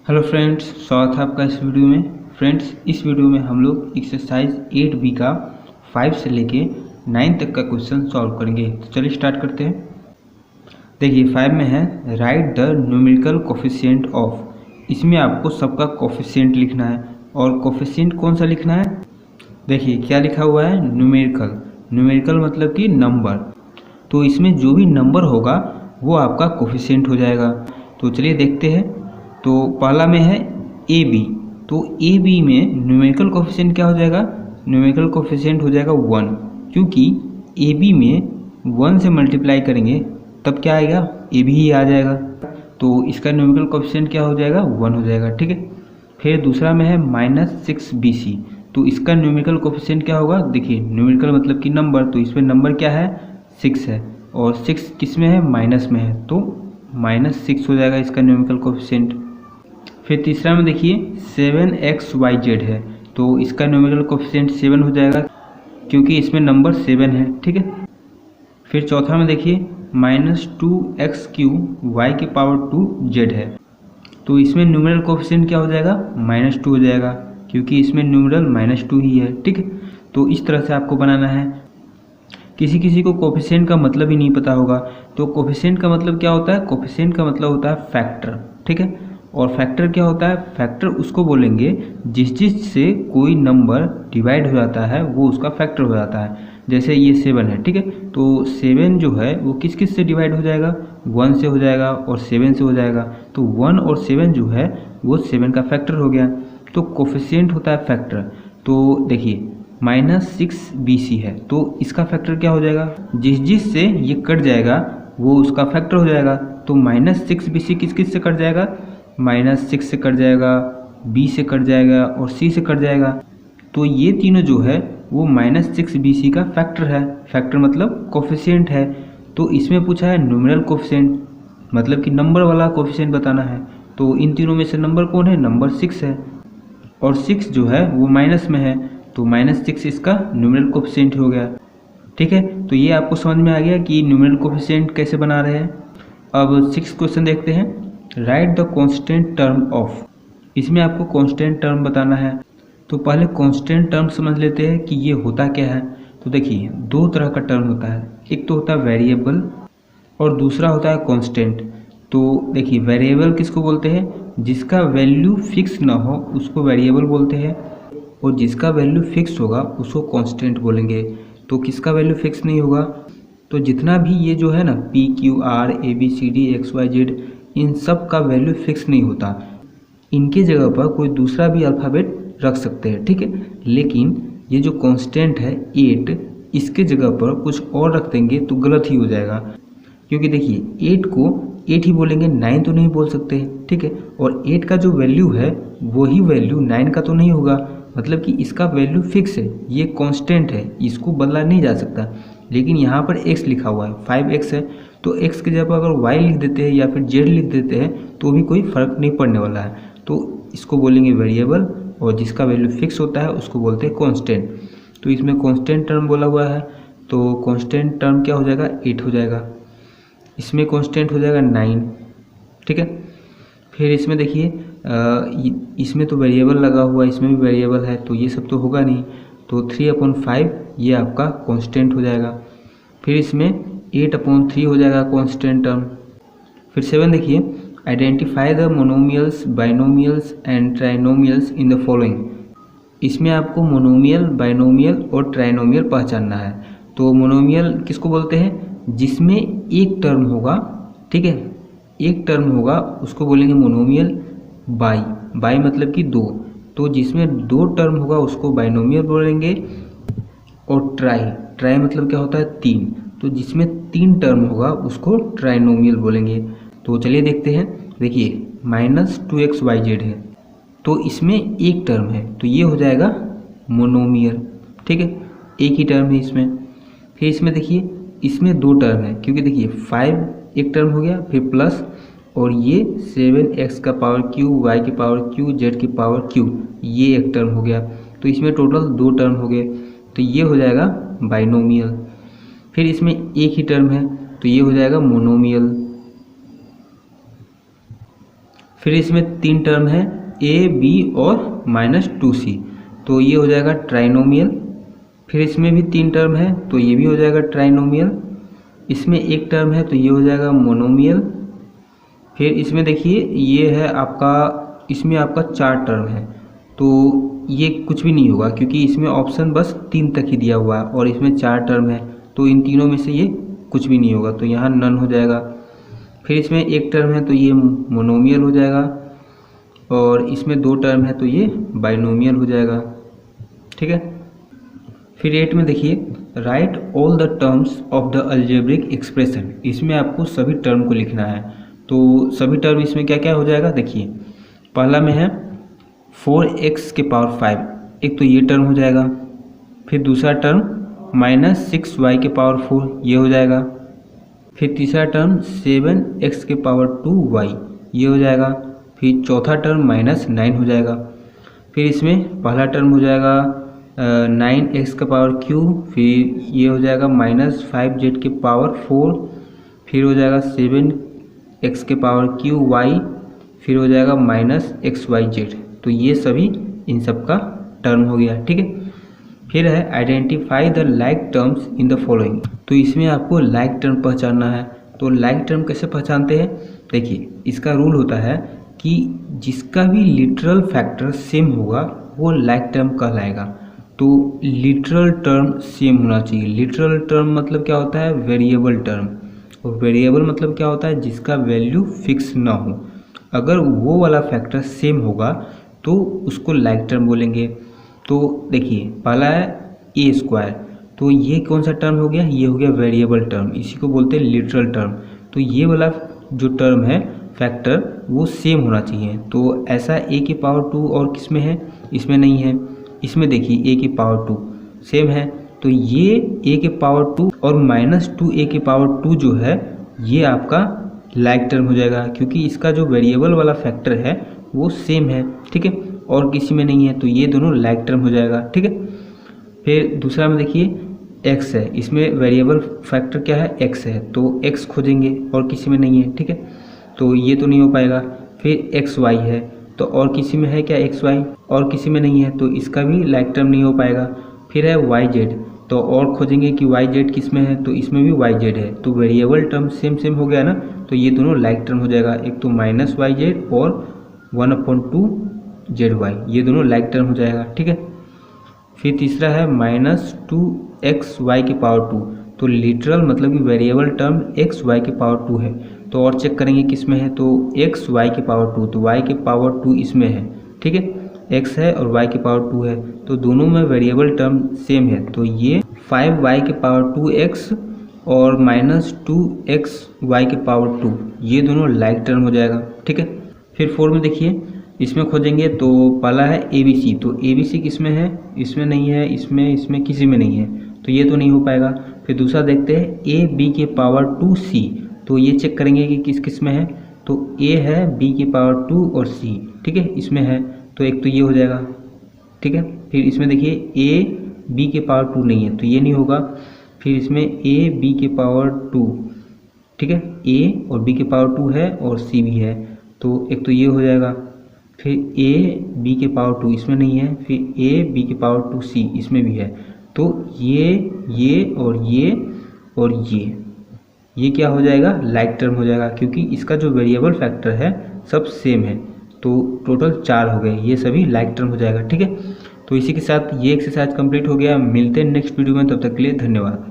Hello friends, स्वागत है आपका इस वीडियो में। फ्रेंड्स, इस वीडियो में हम लोग एक्सरसाइज 8B का 5 से लेके 9 तक का क्वेश्चन सॉल्व करेंगे। तो चलिए स्टार्ट करते हैं। देखिए 5 में है right the numerical coefficient of. इसमें आपको सबका कोफिशिएंट लिखना है। और कोफिशिएंट कौन सा लिखना है? देखिए क्या लिखा हुआ है, न्यूमेरिकल। न्यूमेरिकल मतलब कि नंबर। तो इसमें जो भी नंबर होगा वो आपका कोफिशिएंट हो जाएगा। तो चलिए देखते हैं। तो पहला में है ए बी। तो ए बी में न्यूमेरिकल कोफिशिएंट क्या हो जाएगा? न्यूमेरिकल कोफिशिएंट हो जाएगा 1, क्योंकि ए बी में 1 से मल्टीप्लाई करेंगे तब क्या आएगा? ए बी ही आ जाएगा। तो इसका न्यूमेरिकल कोफिशिएंट क्या हो जाएगा? 1 हो जाएगा। ठीक है। फिर दूसरा में है -6BC। तो इसका न्यूमेरिकल कोफिशिएंट क्या होगा? देखिए न्यूमेरिकल मतलब कि नंबर, तो इसमें नंबर क्या है? 6 है। और 6 किस में है? माइनस में है, तो -6 हो जाएगा इसका न्यूमेरिकल कोफिशिएंट। फिर तीसरा में देखिए 7XYZ है। तो इसका न्यूमेरिकल कोफिशिएंट 7 हो जाएगा, क्योंकि इसमें नंबर 7 है। ठीक है। फिर चौथा में देखिए -2XQY⁻2Z है। तो इसमें न्यूमेरिकल कोफिशिएंट क्या हो जाएगा? -2 हो जाएगा, क्योंकि इसमें न्यूमेरल -2 ही है। ठीक है। तो इस तरह से आपको बनाना है। किसी किसी को कोफिशिएंट का मतलब ही नहीं पता होगा। तो कोफिशिएंट का मतलब क्या होता है? कोफिशिएंट का मतलब होता है फैक्टर। ठीक है। और फैक्टर क्या होता है? फैक्टर उसको बोलेंगे जिस से कोई नंबर डिवाइड हो जाता है वो उसका फैक्टर हो जाता है। जैसे ये 7 है। ठीक है। तो 7 जो है वो किस किस से डिवाइड हो जाएगा? 1 से हो जाएगा और 7 से हो जाएगा। तो 1 और 7 जो है वो 7 का फैक्टर हो गया। तो कोफिशिएंट होता है फैक्टर। तो देखिए -6BC है, तो इसका फैक्टर क्या हो जाएगा? जिस से ये कट जाएगा वो उसका फैक्टर हो जाएगा। तो -6BC किस किस से कट जाएगा? -6 से कट जाएगा, B से कट जाएगा और C से कट जाएगा। तो ये तीनों जो है वो -6BC का फैक्टर है। फैक्टर मतलब कोफिशिएंट है। तो इसमें पूछा है न्यूमेरिकल कोफिशिएंट, मतलब कि नंबर वाला कोफिशिएंट बताना है। तो इन तीनों में से नंबर कौन है? नंबर 6 है। और 6 जो है वो माइनस में है, तो -6 इसका न्यूमेरिकल कोफिशिएंट हो गया। ठीक है। तो ये आपको समझ में आ गया कि न्यूमेरिकल कोफिशिएंट कैसे बना रहे हैं। अब 6 क्वेश्चन देखते हैं। Right the constant term of. इसमें आपको कांस्टेंट टर्म बताना है। तो पहले कांस्टेंट टर्म समझ लेते हैं कि ये होता क्या है। तो देखिए दो तरह का टर्म होता है, एक तो होता है वेरिएबल और दूसरा होता है कांस्टेंट। तो देखिए वेरिएबल किसको बोलते हैं? जिसका वैल्यू फिक्स ना हो उसको वेरिएबल बोलते हैं, और जिसका वैल्यू फिक्स होगा उसको कांस्टेंट बोलेंगे। तो किसका वैल्यू फिक्स नहीं होगा? तो जितना भी ये जो है ना PQR ABCD XYZ, इन सब का वैल्यू फिक्स नहीं होता। इनके जगह पर कोई दूसरा भी अल्फ़ाबेट रख सकते हैं। ठीक है। लेकिन ये जो कांस्टेंट है 8, इसके जगह पर कुछ और रख देंगे तो गलत ही हो जाएगा, क्योंकि देखिए 8 को 8 ही बोलेंगे, 9 तो नहीं बोल सकते। ठीक है। और 8 का जो वैल्यू है वही वैल्यू 9 का तो नहीं होगा, मतलब कि इसका वैल्यू फिक्स है, ये कांस्टेंट है, इसको बदला नहीं जा सकता। लेकिन यहाँ पर x लिखा हुआ है, 5x है, तो x की जगह पर अगर y लिख देते हैं या फिर z लिख देते हैं तो भी कोई फ़र्क नहीं पड़ने वाला है। तो इसको बोलेंगे वेरिएबल, और जिसका वैल्यू फिक्स होता है उसको बोलते हैं कांस्टेंट। तो इसमें कांस्टेंट टर्म बोला हुआ है, तो कांस्टेंट टर्म क्या हो जाएगा? 8 हो जाएगा। इसमें कांस्टेंट हो जाएगा 9। ठीक है। फिर इसमें देखिए इसमें तो वेरिएबल लगा हुआ है, इसमें भी वेरिएबल है, तो ये सब तो होगा नहीं। तो 3/5 ये आपका कांस्टेंट हो जाएगा। फिर इसमें 8/3 हो जाएगा कांस्टेंट टर्म। फिर 7 देखिए identify the monomials, binomials and trinomials in the following. इसमें आपको मोनोमियल, बाइनोमियल और ट्राइनोमियल पहचानना है। तो मोनोमियल किसको बोलते हैं? जिसमें एक टर्म होगा। ठीक है। एक टर्म होगा उसको बोलेंगे मोनोमियल। बाई मतलब कि 2, तो जिसमें 2 टर्म होगा उसको बाइनोमियल बोलेंगे। और ट्राई मतलब क्या होता है? 3, तो जिसमें 3 टर्म होगा उसको ट्राइनोमियल बोलेंगे। तो चलिए देखते हैं। देखिए -2XYZ है, तो इसमें एक टर्म है, तो ये हो जाएगा मोनोमियल। ठीक है। एक ही टर्म है इसमें। फिर इसमें देखिए इसमें 2 टर्म है, क्योंकि देखिए 5 एक टर्म हो गया, फिर प्लस, और ये 7x⁻Q y⁻Q z⁻Q ये एक टर्म हो गया। तो इसमें टोटल 2 टर्म हो गए, तो ये हो जाएगा बाइनोमियल। फिर इसमें एक ही टर्म है, तो ये हो जाएगा मोनोमियल। फिर इसमें 3 टर्म है ए बी और -2c, तो ये हो जाएगा ट्राइनोमियल। फिर इसमें भी 3 टर्म है तो ये भी हो जाएगा ट्राइनोमियल। इसमें एक टर्म है तो ये हो जाएगा मोनोमियल। फिर इसमें देखिए ये है आपका, इसमें आपका 4 टर्म है तो ये कुछ भी नहीं होगा क्योंकि इसमें ऑप्शन बस 3 तक ही दिया हुआ है और इसमें 4 टर्म है तो इन तीनों में से ये कुछ भी नहीं होगा, तो यहाँ नन हो जाएगा। फिर इसमें एक टर्म है तो ये मोनोमियल हो जाएगा और इसमें 2 टर्म है तो ये बाइनोमियल हो जाएगा, ठीक है। फिर 8 में देखिए right all the terms of the algebraic expression, इसमें आपको सभी टर्म को लिखना है। तो सभी टर्म इसमें क्या क्या हो जाएगा देखिए, पहला में है 4x की पावर 5, एक तो ये टर्म हो जाएगा। फिर दूसरा टर्म -6y की पावर 4 ये हो जाएगा। फिर तीसरा टर्म 7x की पावर 2y ये हो जाएगा। फिर चौथा टर्म -9 हो जाएगा। फिर इसमें पहला टर्म हो जाएगा 9x का पावर q, फिर ये हो जाएगा -5z के पावर 4, फिर हो जाएगा 7x के पावर qy, फिर हो जाएगा -xyz। तो ये सभी इन सब का टर्म हो गया, ठीक है। फिर है identify the like terms in the following, तो इसमें आपको लाइक टर्म पहचानना है। तो लाइक टर्म कैसे पहचानते हैं, देखिए इसका रूल होता है कि जिसका भी लिटरल फैक्टर सेम होगा वो लाइक टर्म कहलाएगा। तो लिटरल टर्म सेम होना चाहिए। लिटरल टर्म मतलब क्या होता है, वेरिएबल टर्म, और वेरिएबल मतलब क्या होता है, जिसका वैल्यू फिक्स ना हो। अगर वो वाला फैक्टर सेम होगा तो उसको लाइक टर्म बोलेंगे। तो देखिए पहला है ए स्क्वायर, तो ये कौन सा टर्म हो गया, ये हो गया वेरिएबल टर्म, इसी को बोलते हैं लिटरल टर्म। तो ये वाला जो टर्म है फैक्टर वो सेम होना चाहिए। तो ऐसा ए की पावर 2 और किस में है, इसमें नहीं है। इसमें देखिए ए की पावर 2 सेम है, तो ये ए के पावर 2 और -2 ए के पावर 2 जो है ये आपका लाइक टर्म हो जाएगा, क्योंकि इसका जो वेरिएबल वाला फैक्टर है वो सेम है, ठीक है, और किसी में नहीं है, तो ये दोनों लाइक टर्म हो जाएगा, ठीक है। फिर दूसरा में देखिए x है, इसमें वेरिएबल फैक्टर क्या है, x है, तो x खोजेंगे और किसी में नहीं है, ठीक है, तो ये तो नहीं हो पाएगा। फिर xy है, तो और किसी में है क्या xy, और किसी में नहीं है, तो इसका भी लाइक टर्म नहीं हो पाएगा। फिर है yz, तो और खोजेंगे कि yz किस में है, तो इसमें भी yz है, तो वेरिएबल टर्म सेम सेम हो गया ना, तो ये दोनों लाइक टर्म हो जाएगा। एक तो -yz और 1/2zy, ये दोनों लाइक टर्म हो जाएगा, ठीक है। फिर तीसरा है -2xy की पावर 2, तो लिटरल मतलब कि वेरिएबल टर्म xy की पावर 2 है, तो और चेक करेंगे किस में है, तो xy की पावर 2, तो y की पावर 2 इसमें है, ठीक है, x है और y की पावर 2 है, तो दोनों में वेरिएबल टर्म सेम है, तो ये 5y की पावर 2x और -2xy की पावर 2 ये दोनों लाइक टर्म हो जाएगा, ठीक है। फिर 4 में देखिए इसमें खोजेंगे, तो पहला है ABC, तो ABC किस में है, इसमें नहीं है, इसमें किसी में नहीं है, तो ये तो नहीं हो पाएगा। फिर दूसरा देखते हैं AB की पावर 2C, तो ये चेक करेंगे कि किस किस में है, तो A है, B की पावर 2 और C, ठीक है, इसमें है, तो एक तो ये हो जाएगा, ठीक है। फिर इसमें देखिए A B की पावर 2 नहीं है, तो ये नहीं होगा। फिर इसमें A B की पावर 2, ठीक है, A और B की पावर 2 है और C भी है, तो एक तो ये हो जाएगा। फिर A B की पावर 2 इसमें नहीं है, फिर A B की पावर 2C इसमें भी है, तो ये और ये क्या हो जाएगा, लाइक टर्म हो जाएगा, क्योंकि इसका जो वेरिएबल फैक्टर है सब सेम है, तो टोटल 4 हो गए, ये सभी लाइक टर्म हो जाएगा, ठीक है। तो इसी के साथ ये एक्सरसाइज कंप्लीट हो गया। मिलते हैं नेक्स्ट वीडियो में, तब तक के लिए धन्यवाद।